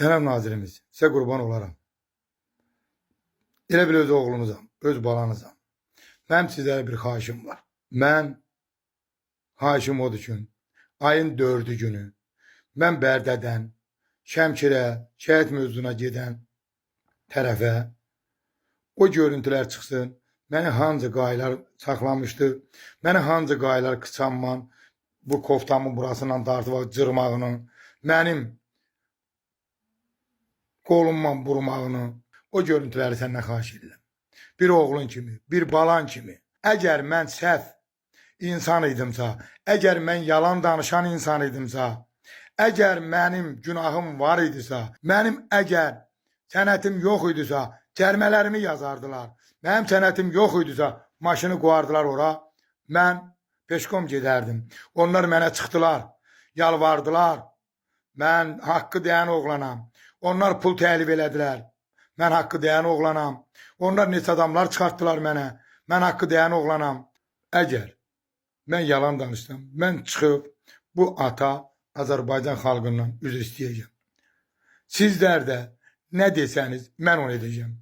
Cənab nazirimiz, sizə qurban olaram. Elə bil öz oğlunuzam, öz balanızam. Mənim sizlərə bir xahişim var. Xahişim odur ki, ayın 4-ü günü mən Bərdədən Şəmkirə, şəhid mövzuna gedən tərəfə o görüntülər çıxsın. Məni hansı qaylar saxlamışdı, məni hansı qaylar qıçamman, bu koftamın burasından dartıb cırmağını, mənim qolumman vurmağını, o görüntüləri səndən xahiş edirəm. Bir oğlun kimi, bir balan kimi. Əgər mən səhv insan idimsə, əgər mən yalan danışan insan idimsə, əgər mənim günahım var idisə, mənim əgər sənətim yox idisə, cərmələrimi yazardılar. Mənim sənətim yox idisə, maşını qoyardılar ora. Mən peşkom gedərdim. Onlar mənə çıxdılar, yalvardılar. Mən haqqı deyən oğlanam. Onlar pul təlif elədilər. Mən haqqı deyən oğlanam. Onlar neçə adamlar çıxartdılar mənə. Mən haqqı deyən oğlanam. Əgər mən yalan danışsam, mən çıxıb bu ata Azərbaycan xalqından üzr istəyəcəm. Sizlər də nə desəniz, mən onu edəcəm.